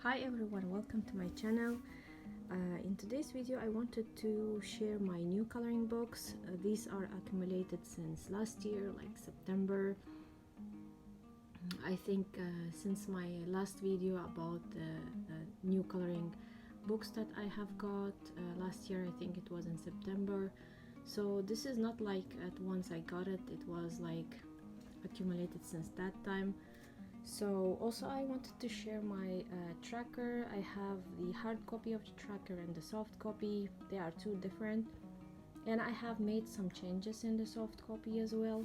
Hi everyone, welcome to my channel. In today's video I wanted to share my new coloring books. These are accumulated since last year, like September. I think since my last video about the new coloring books that I have got last year, I think it was in September. So this is not like at once I got it, it was like accumulated since that time. So also I wanted to share my tracker. I have the hard copy of the tracker and the soft copy. They are two different, and I have made some changes in the soft copy as well.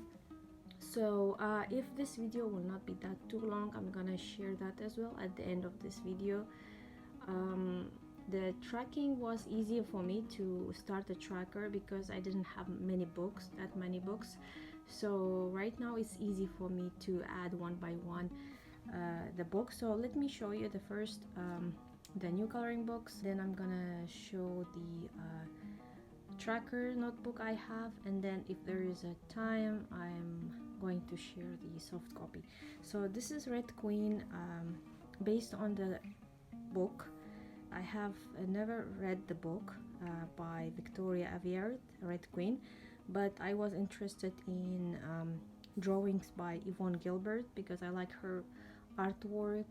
So if this video will not be that too long, I'm gonna share that as well at the end of this video. The tracking was easier for me to start the tracker because I didn't have that many books. So right now it's easy for me to add one by one the books. So let me show you the first the new coloring books, then I'm gonna show the tracker notebook I have, and then if there is a time I'm going to share the soft copy. So this is Red Queen, based on the book. I have never read the book by Victoria Aveyard, Red Queen, but I was interested in drawings by Yvonne Gilbert because I like her artwork.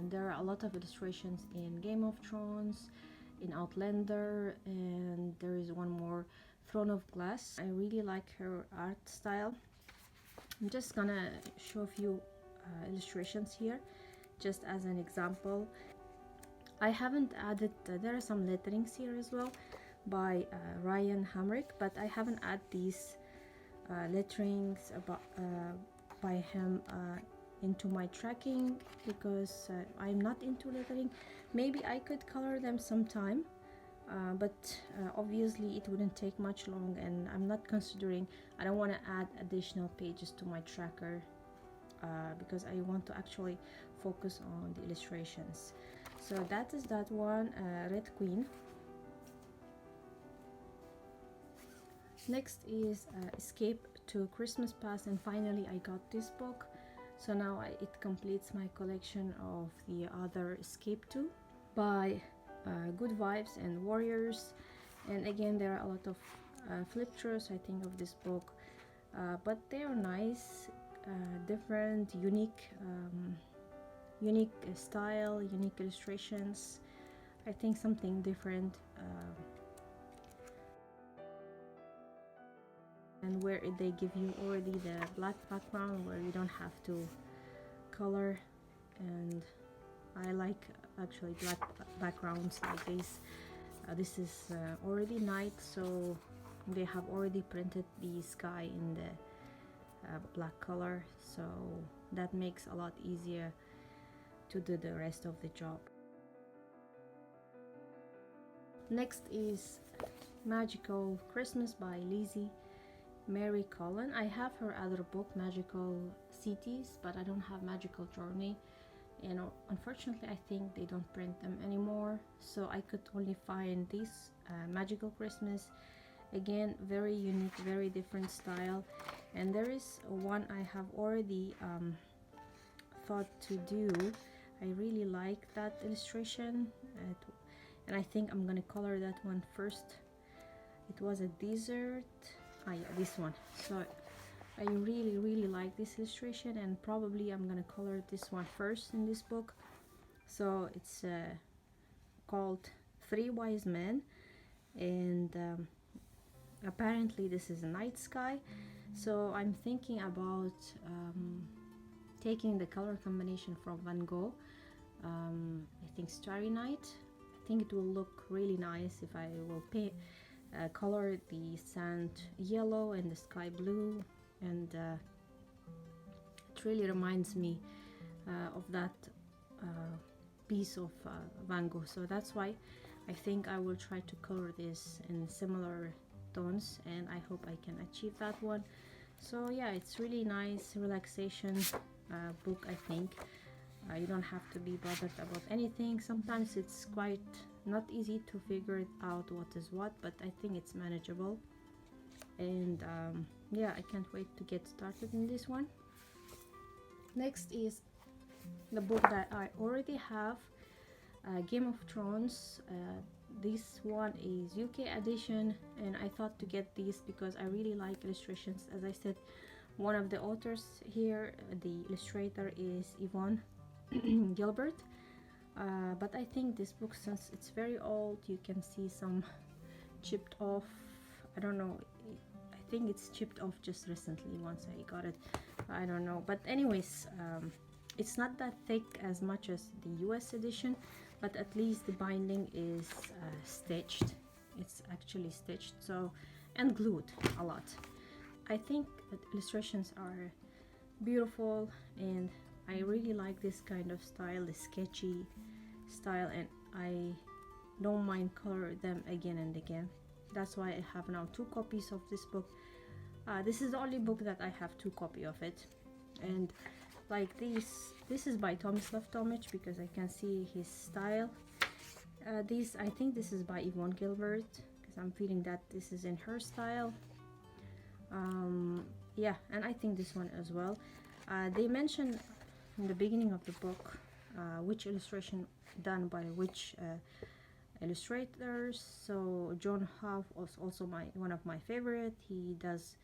There are a lot of illustrations in Game of Thrones, in Outlander, and there is one more, Throne of Glass. I really like her art style. I'm just gonna show a few illustrations here just as an example. I haven't added, there are some letterings here as well by Ryan Hamrick, but I haven't added these letterings by him into my tracking because I'm not into lettering. Maybe I could color them sometime, but obviously it wouldn't take much long, and I'm not considering, I don't want to add additional pages to my tracker because I want to actually focus on the illustrations. So that is that one, Red Queen. Next is Escape to Christmas Past, and finally I got this book. So now it completes my collection of the other Escape to by Good Vibes and Warriors. And again, there are a lot of flip throughs, I think, of this book, but they are nice, different, unique style, unique illustrations. I think something different, and where they give you already the black background where you don't have to color, and I like actually black backgrounds like this. This is already night, so they have already printed the sky in the black color, so that makes a lot easier to do the rest of the job. Next is Magical Christmas by Lizzie Mary Collin. I have her other book, Magical Cities, but I don't have Magical Journey, and unfortunately I think they don't print them anymore, so I could only find this Magical Christmas. Again, very unique, very different style, and there is one I have already thought to do. I really like that illustration, and I think I'm gonna color that one first. It was a desert. Yeah, this one. So I really like this illustration, and probably I'm gonna color this one first in this book. So it's called Three Wise Men, and apparently this is a night sky. So I'm thinking about taking the color combination from Van Gogh, I think Starry Night. I think it will look really nice if I will color the sand yellow and the sky blue, and it really reminds me of that piece of Van Gogh. So that's why I think I will try to color this in similar tones, and I hope I can achieve that one. So yeah, it's really nice relaxation book. I think you don't have to be bothered about anything. Sometimes it's quite not easy to figure out what is what, but I think it's manageable, and yeah, I can't wait to get started in this one. Next is the book that I already have, Game of Thrones. This one is UK edition, and I thought to get this because I really like illustrations. As I said, one of the authors here, the illustrator, is Yvonne Gilbert. But I think this book, since it's very old, you can see some chipped off. I don't know, I think it's chipped off just recently once I got it. I don't know, but anyways, it's not that thick as much as the US edition, but at least the binding is stitched. It's actually stitched, so, and glued a lot. I think the illustrations are beautiful, and I really like this kind of style, the sketchy style, and I don't mind color them again and again. That's why I have now 2 copies of this book. This is the only book that I have 2 copies of it. And like this is by Tomislav Tomic, because I can see his style. I think this is by Yvonne Gilbert, because I'm feeling that this is in her style. Yeah, and I think this one as well. They mention in the beginning of the book which illustration done by which illustrators. So John Huff was also one of my favorite. He does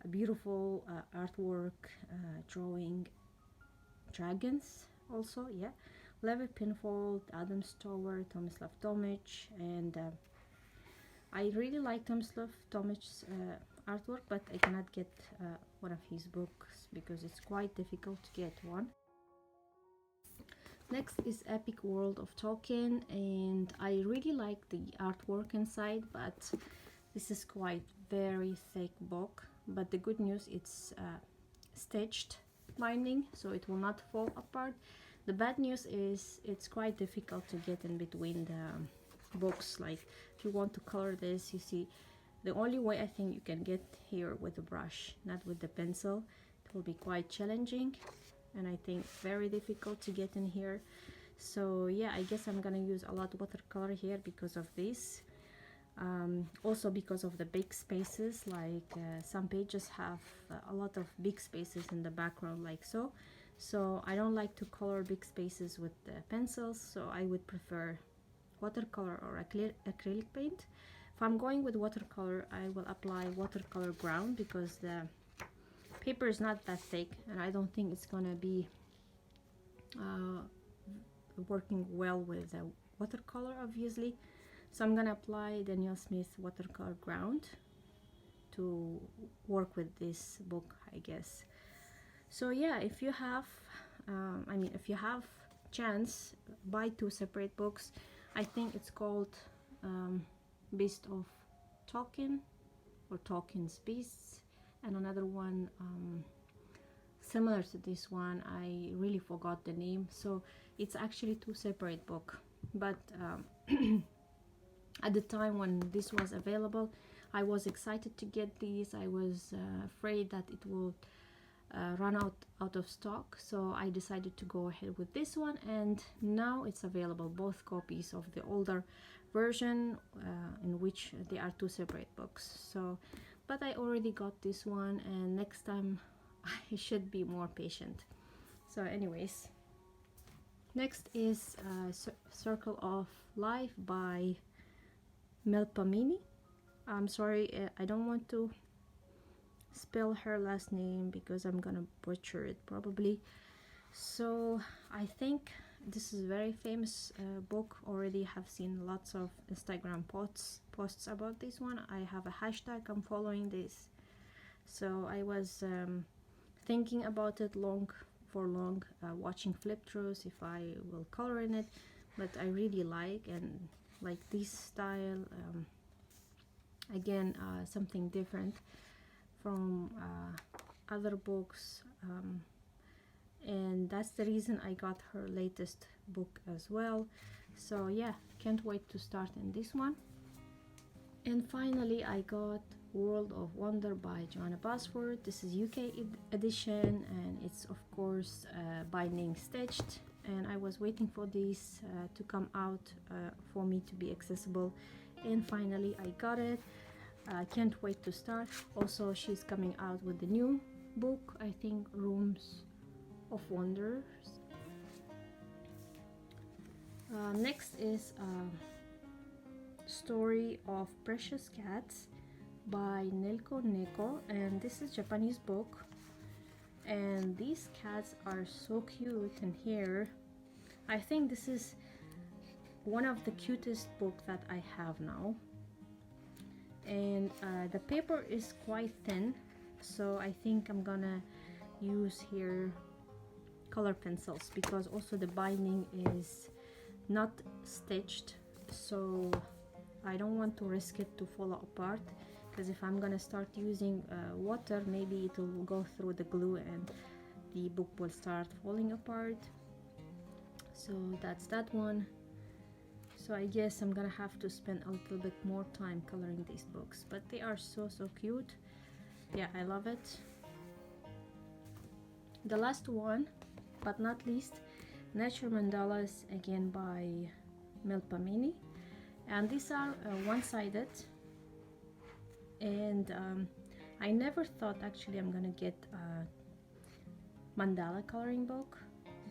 a beautiful artwork drawing dragons also. Yeah, Levi Pinfold, Adam Stower, Tomislav Tomic, and I really like Tomislav Tomic's artwork, but I cannot get one of his books because it's quite difficult to get one. Next is Epic World of Tolkien, and I really like the artwork inside, but this is quite very thick book. But the good news, it's stitched binding, so it will not fall apart. The bad news is it's quite difficult to get in between the books. Like if you want to color this, you see, the only way I think you can get here with a brush, not with the pencil. It will be quite challenging, and I think very difficult to get in here. So yeah, I guess I'm gonna use a lot of watercolor here because of this. Also because of the big spaces, like some pages have a lot of big spaces in the background, like so. So I don't like to color big spaces with pencils, so I would prefer watercolor or acrylic paint. If I'm going with watercolor, I will apply watercolor ground because the paper is not that thick, and I don't think it's gonna be working well with the watercolor, obviously. So I'm gonna apply Daniel Smith watercolor ground to work with this book, I guess. So yeah, if you have if you have chance, buy 2 separate books. I think it's called Beast of Tolkien or Tolkien's Beasts, and another one similar to this one. I really forgot the name, so it's actually 2 separate books. But at the time when this was available, I was excited to get these. I was afraid that it would run out of stock, so I decided to go ahead with this one, and now it's available, both copies of the older version, in which they are 2 separate books. So but I already got this one, and next time I should be more patient. So anyways, next is Circle of Life by Melpomene. I'm sorry, I don't want to spell her last name because I'm gonna butcher it probably. So I think this is a very famous book. Already have seen lots of Instagram posts about this one. I have a hashtag, I'm following this. So I was thinking about it for long, watching flip throughs if I will color in it, but I really like this style. Again, something different from other books, and that's the reason I got her latest book as well. So yeah, can't wait to start in this one. And finally I got World of Wonder by Joanna Basford. This is UK edition, and it's of course binding stitched, and I was waiting for this to come out for me to be accessible, and finally I got it. I can't wait to start. Also, she's coming out with the new book, I think Rooms of Wonders, Next is Story of Precious Cats by Nelko Neko, and this is Japanese book, and these cats are so cute. And here I think this is one of the cutest book that I have now, and the paper is quite thin, so I think I'm gonna use here color pencils, because also the binding is not stitched, so I don't want to risk it to fall apart, because if I'm gonna start using water, maybe it will go through the glue and the book will start falling apart. So that's that one. So I guess I'm gonna have to spend a little bit more time coloring these books, but they are so cute. Yeah, I love it. The last one, but not least, Nature Mandalas, again by Melpomene, and these are one-sided, and I never thought actually I'm gonna get a mandala coloring book,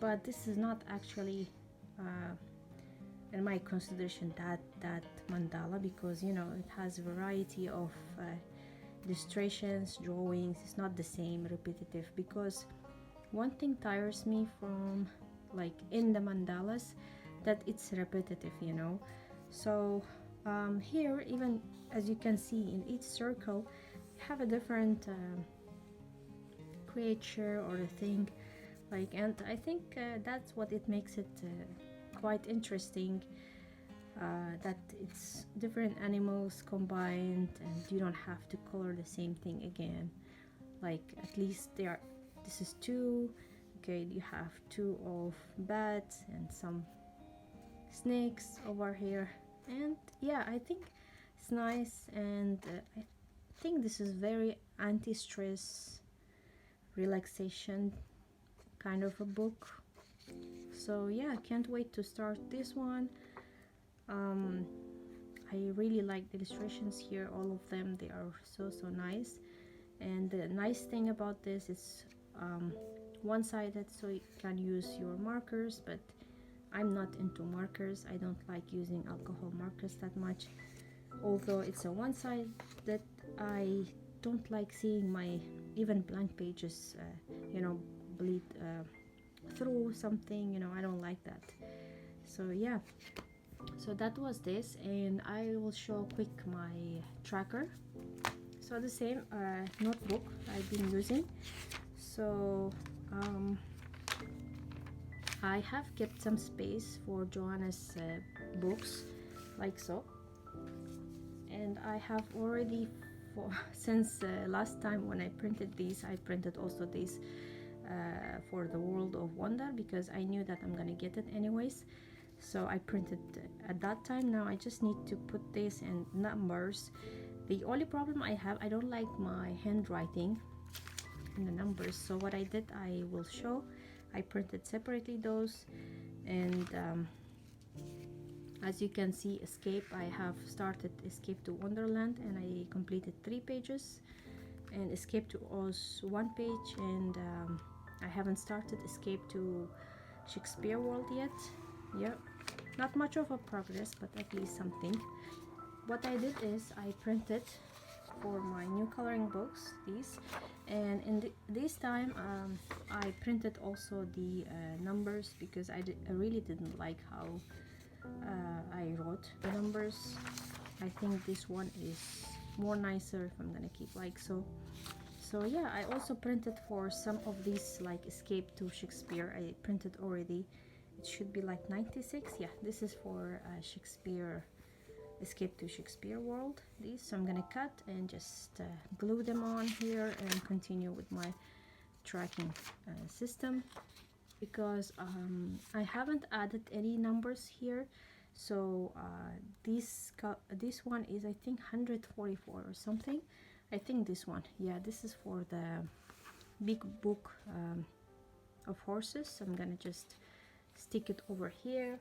but this is not actually in my consideration that mandala, because you know it has a variety of illustrations, drawings. It's not the same repetitive, because one thing tires me from like in the mandalas, that it's repetitive, you know. So here, even as you can see, in each circle you have a different creature or a thing, like, and I think that's what it makes it quite interesting, that it's different animals combined, and you don't have to color the same thing again. Like, at least they are, this is two, okay, you have two of bats and some snakes over here, and yeah, I think it's nice, and I think this is very anti-stress, relaxation kind of a book. So yeah, I can't wait to start this one. I really like the illustrations here, all of them. They are so nice, and the nice thing about this is one-sided, so you can use your markers, but I'm not into markers. I don't like using alcohol markers that much, although it's a one-sided. I don't like seeing my even blank pages you know, bleed through something, you know. I don't like that. So yeah, so that was this, and I will show quick my tracker. So the same notebook I've been using. So I have kept some space for Joanna's books, like so, and I have already since last time when I printed these, I printed also these for the World of Wonder, because I knew that I'm gonna get it anyways, so I printed at that time. Now I just need to put this in numbers. The only problem I have, I don't like my handwriting in the numbers, so what I did, I will show. I printed separately those, and as you can see, Escape, I have started Escape to Wonderland and I completed 3 pages, and Escape to Oz 1 page, and I haven't started Escape to Shakespeare World yet. Yeah, not much of a progress, but at least something. What I did is I printed for my new coloring books these, and in this time I printed also the numbers, because I really didn't like how I wrote the numbers. I think this one is more nicer if I'm gonna keep like so. So yeah, I also printed for some of these, like Escape to Shakespeare. I printed already. It should be like 96. Yeah, this is for Shakespeare, Escape to Shakespeare World. These, so I'm gonna cut and just glue them on here and continue with my tracking system, because I haven't added any numbers here. So this one is, I think, 144 or something. I think this one, yeah, this is for the big book of horses. So I'm gonna just stick it over here.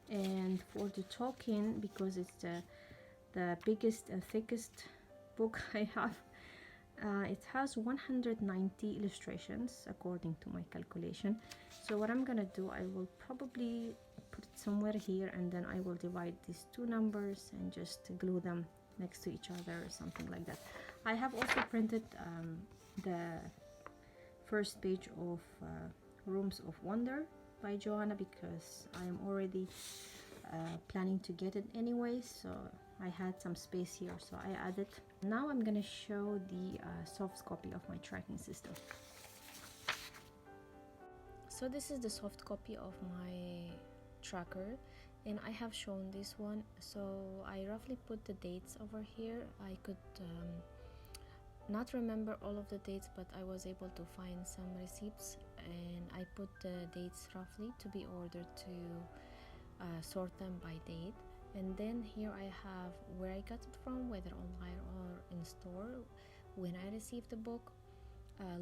And for the Tolkien, because it's the biggest and thickest book I have, it has 190 illustrations according to my calculation. So what I'm gonna do, I will probably put put it somewhere here, and then I will divide these two numbers and just glue them next to each other or something like that. I have also printed the first page of Rooms of Wonder by Joanna, because I'm already planning to get it anyway, so I had some space here, so I added. Now I'm gonna show the soft copy of my tracking system. So this is the soft copy of my tracker, and I have shown this one. So I roughly put the dates over here. I could not remember all of the dates, but I was able to find some receipts, and I put the dates roughly to be ordered to sort them by date. And then here I have where I got it from, whether online or in store, when I received the book,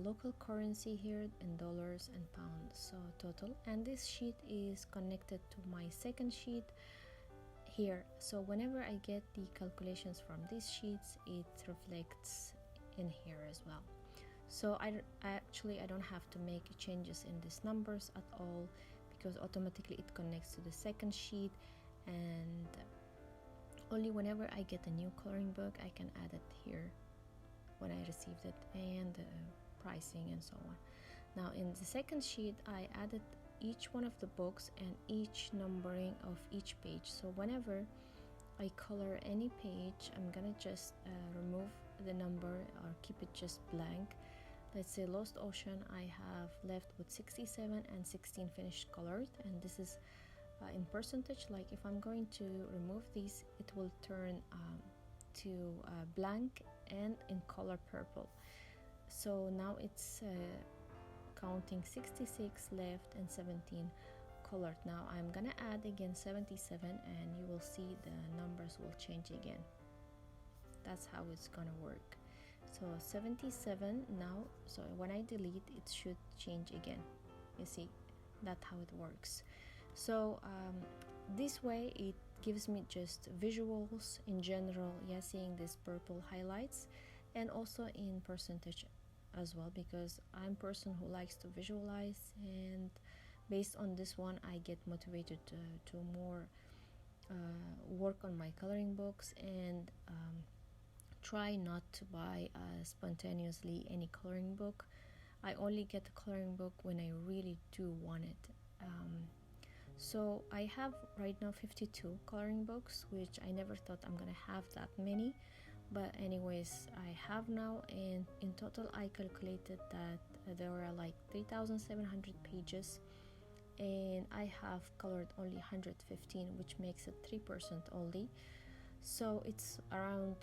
local currency here in dollars and pounds, so total. And this sheet is connected to my second sheet here, so whenever I get the calculations from these sheets, it reflects in here as well. So I don't have to make changes in these numbers at all, because automatically it connects to the second sheet, and only whenever I get a new coloring book I can add it here when I received it, and pricing and so on. Now in the second sheet I added each one of the books and each numbering of each page, so whenever I color any page I'm gonna just remove the number or keep it just blank. Let's say Lost Ocean, I have left with 67 and 16 finished colored, and this is in percentage. Like if I'm going to remove these, it will turn to blank and in color purple. So now it's counting 66 left and 17 colored. Now I'm gonna add again 77, and you will see the numbers will change again. That's how it's gonna work. So 77 now, so when I delete it should change again. You see, that's how it works. So this way it gives me just visuals in general, yeah, seeing these purple highlights, and also in percentage as well, because I'm a person who likes to visualize, and based on this one I get motivated to more work on my coloring books, and try not to buy spontaneously any coloring book. I only get a coloring book when I really do want it. So I have right now 52 coloring books, which I never thought I'm gonna have that many, but anyways I have now, and in total I calculated that there were like 3,700 pages, and I have colored only 115, which makes it 3% only. So it's around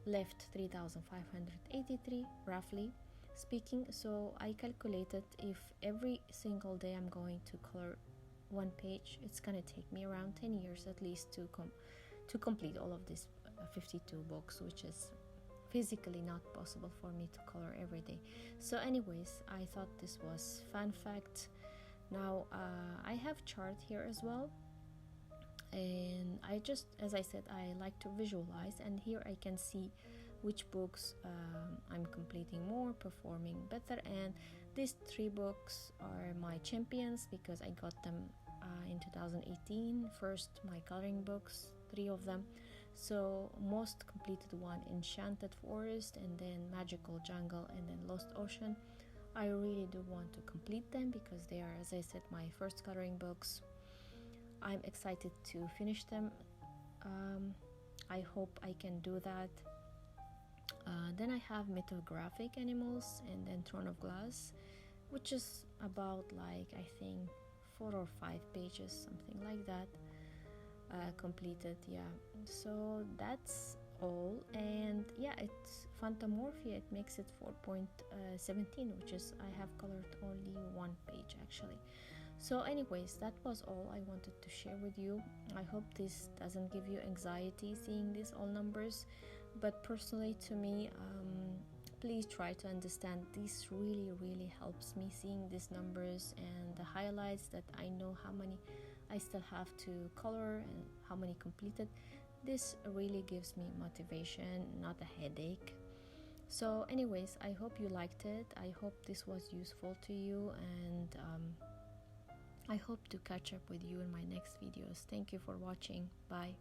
left 3,583 roughly speaking. So I calculated if every single day I'm going to color one page, it's gonna take me around 10 years at least to complete all of these 52 books, which is physically not possible for me to color every day. So anyways, I thought this was fun fact. Now I have chart here as well, and I just, as I said, I like to visualize, and here I can see which books I'm completing more, performing better, and these 3 books are my champions because I got them in 2018. First, my coloring books, 3 of them. So most completed one, Enchanted Forest, and then Magical Jungle, and then Lost Ocean. I really do want to complete them because they are, as I said, my first coloring books. I'm excited to finish them. I hope I can do that. Then I have Mythographic Animals, and then Throne of Glass, which is about like I think 4 or 5 pages, something like that, completed. Yeah, so that's all. And yeah, it's Phantomorphia, it makes it 4.17, which is I have colored only 1 page actually. So anyways, that was all I wanted to share with you. I hope this doesn't give you anxiety seeing these all numbers, but personally to me, please try to understand. This really helps me seeing these numbers and the highlights, that I know how many I still have to color and how many completed. This really gives me motivation, not a headache. So anyways, I hope you liked it. I hope this was useful to you, and I hope to catch up with you in my next videos. Thank you for watching. Bye.